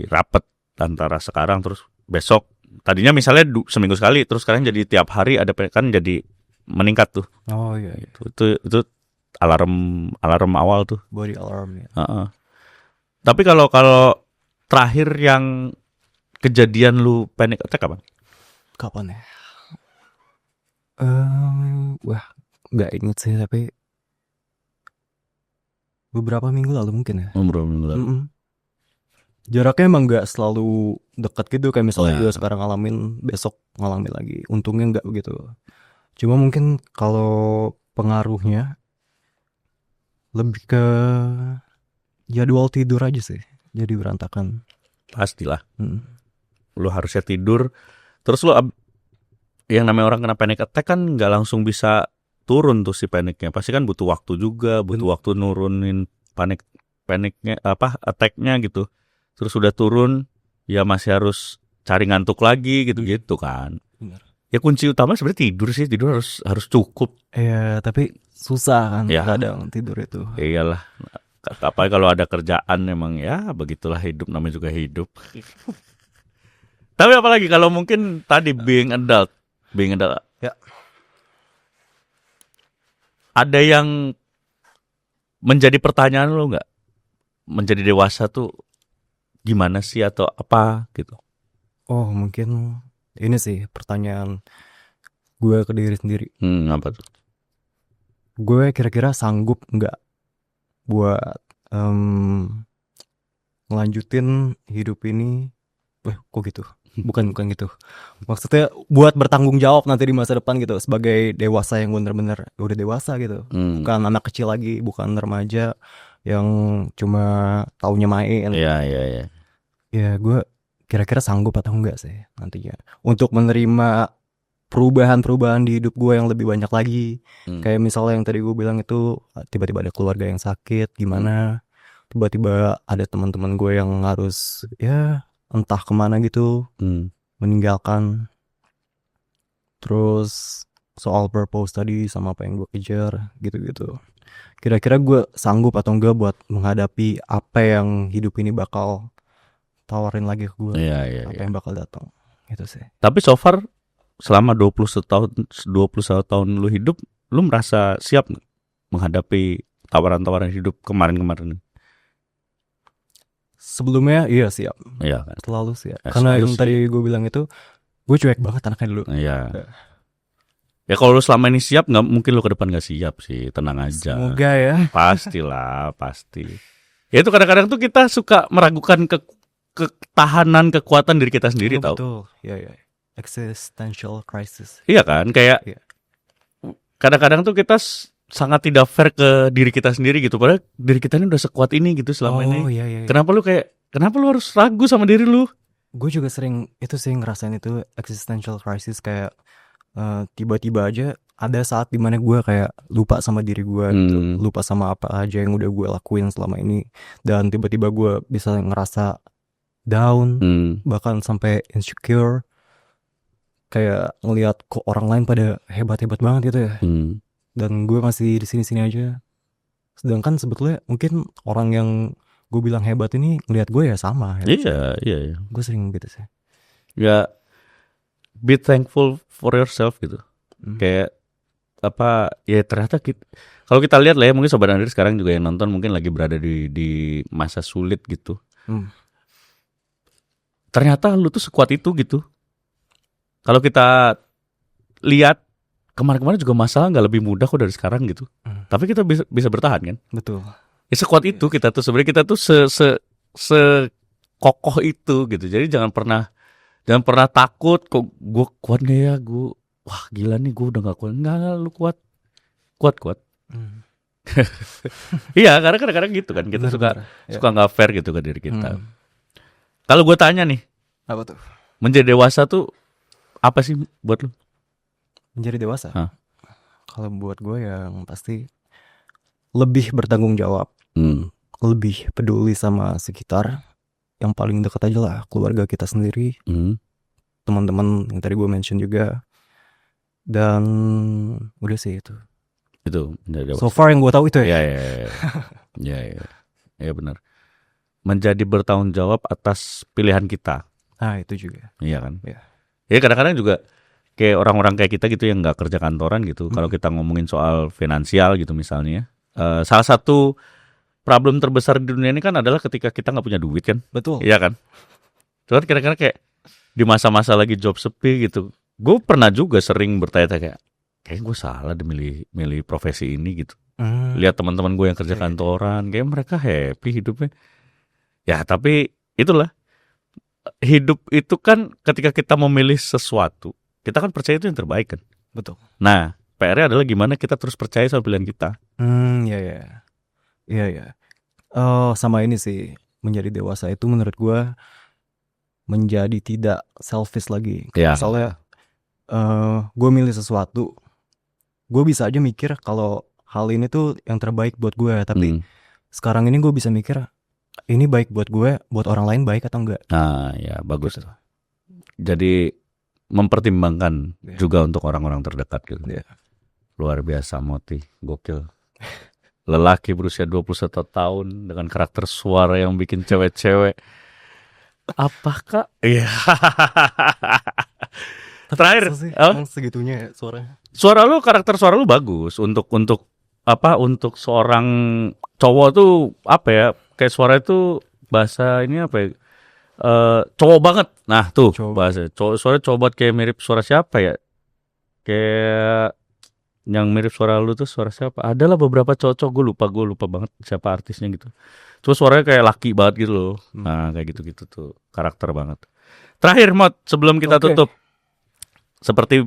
Speaker 2: rapat antara sekarang terus besok. Tadinya misalnya seminggu sekali, terus sekarang jadi tiap hari ada kan jadi meningkat tuh.
Speaker 1: Oh iya.
Speaker 2: Itu alarm awal tuh.
Speaker 1: Body alarm ya.
Speaker 2: Tapi kalau terakhir yang kejadian lu panic attack kapan?
Speaker 1: Kapan ya? Wah, nggak inget sih, tapi beberapa minggu lalu mungkin ya.
Speaker 2: Beberapa minggu lalu.
Speaker 1: Jaraknya emang nggak selalu dekat gitu, kayak misalnya gue sekarang ngalamin, besok ngalamin lagi. Untungnya nggak begitu. Cuma mungkin kalau pengaruhnya lebih ke jadwal tidur aja sih, jadi berantakan.
Speaker 2: Pastilah. Lu harusnya tidur, terus lu yang namanya orang kena panic attack kan nggak langsung bisa turun tuh si paniknya. Pasti kan butuh waktu juga, butuh waktu nurunin paniknya attacknya gitu. Terus udah turun, ya masih harus cari ngantuk lagi gitu kan.
Speaker 1: Benar.
Speaker 2: Ya kunci utama sebenarnya tidur sih, tidur harus cukup.
Speaker 1: Iya, tapi susah kan
Speaker 2: Ya.
Speaker 1: kadang tidur itu.
Speaker 2: Iyalah. Apalagi kalau ada kerjaan emang ya begitulah hidup, namanya juga hidup. Tapi apalagi kalau mungkin tadi being adult.
Speaker 1: Ya.
Speaker 2: Ada yang menjadi pertanyaan lo nggak? Menjadi dewasa tuh gimana sih atau apa gitu?
Speaker 1: Oh mungkin ini sih pertanyaan gue ke diri sendiri.
Speaker 2: Apa tuh?
Speaker 1: Gue kira-kira sanggup nggak buat ngelanjutin hidup ini? Kok gitu? Bukan gitu. Maksudnya buat bertanggung jawab nanti di masa depan gitu, sebagai dewasa yang bener-bener udah dewasa gitu. Bukan anak kecil lagi, bukan remaja yang cuma taunya main.
Speaker 2: Iya.
Speaker 1: Ya gue kira-kira sanggup atau enggak sih nantinya untuk menerima perubahan-perubahan di hidup gue yang lebih banyak lagi. Kayak misalnya yang tadi gue bilang itu, tiba-tiba ada keluarga yang sakit, gimana? Tiba-tiba ada teman-teman gue yang harus ya entah kemana gitu, meninggalkan. Terus soal purpose tadi sama apa yang gue kejar gitu-gitu. Kira-kira gue sanggup atau enggak buat menghadapi apa yang hidup ini bakal tawarin lagi ke gue.
Speaker 2: Iya.
Speaker 1: Apa yang bakal datang gitu sih.
Speaker 2: Tapi so far selama 21 tahun lu hidup, lu merasa siap gak menghadapi tawaran-tawaran hidup kemarin-kemarin?
Speaker 1: Sebelumnya iya siap.
Speaker 2: Iya kan.
Speaker 1: Selalu siap. Karena yang tadi gue bilang itu, gue cuek banget anaknya dulu.
Speaker 2: Iya. Ya kalau lu selama ini siap, nggak mungkin lu ke depan nggak siap sih. Tenang aja.
Speaker 1: Semoga ya.
Speaker 2: Pastilah, pasti. Ya itu kadang-kadang tuh kita suka meragukan ketahanan, kekuatan diri kita sendiri, tau.
Speaker 1: Betul. Iya. Existential crisis.
Speaker 2: Iya kan, kayak kadang-kadang tuh kita sangat tidak fair ke diri kita sendiri gitu. Padahal diri kita ini udah sekuat ini gitu selama ini.
Speaker 1: Iya.
Speaker 2: Kenapa lu harus ragu sama diri lu?
Speaker 1: Gue juga sering ngerasain itu existential crisis, kayak tiba-tiba aja ada saat dimana gue kayak lupa sama diri gue gitu, lupa sama apa aja yang udah gue lakuin selama ini, dan tiba-tiba gue bisa ngerasa down,
Speaker 2: Hmm.
Speaker 1: bahkan sampai insecure, kayak ngelihat kok orang lain pada hebat-hebat banget gitu ya,
Speaker 2: Hmm.
Speaker 1: dan gue masih di sini-sini aja. Sedangkan sebetulnya mungkin orang yang gue bilang hebat ini ngelihat gue ya sama hebat.
Speaker 2: Iya.
Speaker 1: Gue sering gitu sih.
Speaker 2: Ya, be thankful for yourself gitu.
Speaker 1: Hmm.
Speaker 2: Kayak apa ya, ternyata kalau kita lihat lah ya, mungkin Sobat Nadir sekarang juga yang nonton mungkin lagi berada di masa sulit gitu. Ternyata lu tuh sekuat itu gitu. Kalau kita lihat kemarin-kemarin juga masalah nggak lebih mudah kok dari sekarang gitu. Tapi kita bisa bertahan kan?
Speaker 1: Betul.
Speaker 2: Ya sekuat itu kita tuh, sebenarnya kita tuh se kokoh itu gitu. Jadi jangan pernah takut kok gue kuat nggak ya, gue wah gila nih gue udah nggak kuat. Nggak, lu kuat. Iya, karena kadang-kadang gitu kan, kita
Speaker 1: Benar.
Speaker 2: suka nggak fair gitu ke diri kita. Kalau gue tanya nih,
Speaker 1: Apa tuh?
Speaker 2: menjadi dewasa tuh apa sih buat lu?
Speaker 1: Menjadi dewasa.
Speaker 2: Hah?
Speaker 1: Kalau buat gue yang pasti lebih bertanggung jawab, lebih peduli sama sekitar, yang paling dekat aja lah keluarga kita sendiri, teman-teman yang tadi gue mention juga, dan udah sih itu.
Speaker 2: Itu menjadi dewasa.
Speaker 1: So far yang gue tahu itu ya.
Speaker 2: Ya benar. Menjadi bertanggung jawab atas pilihan kita.
Speaker 1: Ah itu juga.
Speaker 2: Iya kan?
Speaker 1: Iya.
Speaker 2: Ya kadang-kadang juga kayak orang-orang kayak kita gitu yang nggak kerja kantoran gitu. Kalau kita ngomongin soal finansial gitu misalnya, salah satu problem terbesar di dunia ini kan adalah ketika kita nggak punya duit kan.
Speaker 1: Betul.
Speaker 2: Iya kan? Cuman kadang-kadang kayak di masa-masa lagi job sepi gitu, gue pernah juga sering bertanya-tanya kayak gue salah deh milih profesi ini gitu. Lihat teman-teman gue yang kerja kantoran, kayak mereka happy hidupnya. Ya tapi itulah, hidup itu kan ketika kita memilih sesuatu, kita kan percaya itu yang terbaik kan.
Speaker 1: Betul.
Speaker 2: Nah, PR-nya adalah gimana kita terus percaya sama pilihan kita.
Speaker 1: Iya. Sama ini sih, menjadi dewasa itu menurut gue menjadi tidak selfish lagi. Misalnya gue milih sesuatu, gue bisa aja mikir kalau hal ini tuh yang terbaik buat gue, tapi sekarang ini gue bisa mikir ini baik buat gue, buat orang lain baik atau enggak.
Speaker 2: Nah ya bagus gitu. Jadi mempertimbangkan juga untuk orang-orang terdekat gitu. Luar biasa Moti, gokil. Lelaki berusia 21 tahun dengan karakter suara yang bikin cewek-cewek. Apakah? Iya. Terakhir,
Speaker 1: segitunya ya suaranya.
Speaker 2: Karakter suara lu bagus untuk seorang cowok tuh apa ya? Kayak suara itu bahasa ini apa ya? Cowok banget. Nah, tuh bahasa suara cowok banget, kayak mirip suara siapa ya? Kayak yang mirip suara lu tuh suara siapa? Adalah beberapa cowok, gue lupa banget siapa artisnya gitu. Terus suaranya kayak laki banget gitu loh. Nah, kayak gitu-gitu tuh. Karakter banget. Terakhir, Mot, sebelum kita tutup. Seperti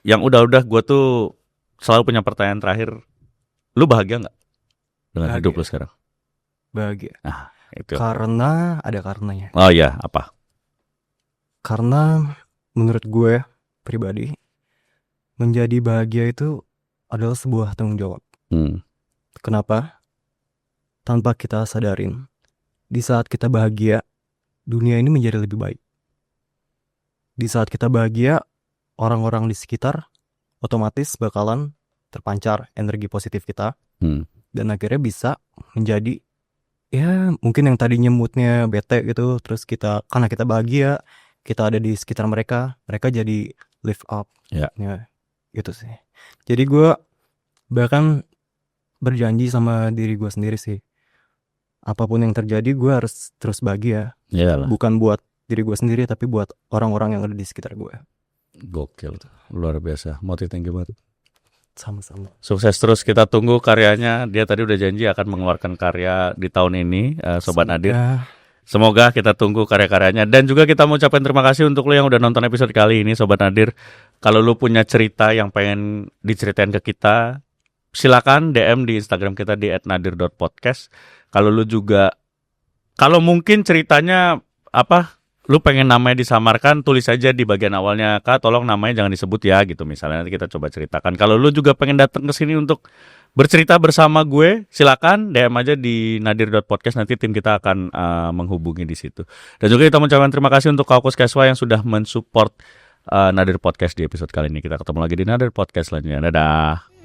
Speaker 2: yang udah-udah, gue tuh selalu punya pertanyaan terakhir. Lu bahagia gak dengan hidup lu sekarang?
Speaker 1: Bahagia.
Speaker 2: Nah, itu.
Speaker 1: Karena ada karenanya.
Speaker 2: Oh iya, apa?
Speaker 1: Karena menurut gue pribadi, menjadi bahagia itu adalah sebuah tanggung jawab. Kenapa? Tanpa kita sadarin, di saat kita bahagia, dunia ini menjadi lebih baik. Di saat kita bahagia, orang-orang di sekitar otomatis bakalan terpancar energi positif kita, dan akhirnya bisa menjadi ya mungkin yang tadinya moodnya bete gitu, terus karena kita bahagia, kita ada di sekitar mereka jadi lift up. Ya gitu sih. Jadi gue bahkan berjanji sama diri gue sendiri sih, apapun yang terjadi gue harus terus bahagia.
Speaker 2: Yalah.
Speaker 1: Bukan buat diri gue sendiri, tapi buat orang-orang yang ada di sekitar gue.
Speaker 2: Gokil, luar biasa. Moti, thank you banget.
Speaker 1: Sama-sama.
Speaker 2: Sukses terus, kita tunggu karyanya. Dia tadi udah janji akan mengeluarkan karya di tahun ini, Sobat Nadir. Semoga kita tunggu karya-karyanya. Dan juga kita mau ucapkan terima kasih untuk lo yang udah nonton episode kali ini, Sobat Nadir. Kalau lo punya cerita yang pengen diceritain ke kita, silakan DM di Instagram kita di @nadir.podcast. Kalau mungkin ceritanya lu pengen namanya disamarkan, tulis aja di bagian awalnya, Kak, tolong namanya jangan disebut ya gitu misalnya, nanti kita coba ceritakan. Kalau lu juga pengen datang ke sini untuk bercerita bersama gue, silakan DM aja di nadir.podcast, nanti tim kita akan menghubungi di situ. Dan juga kita mengucapkan terima kasih untuk Kaukus Keswa yang sudah mensupport Nadir Podcast di episode kali ini. Kita ketemu lagi di Nadir Podcast selanjutnya. Dadah.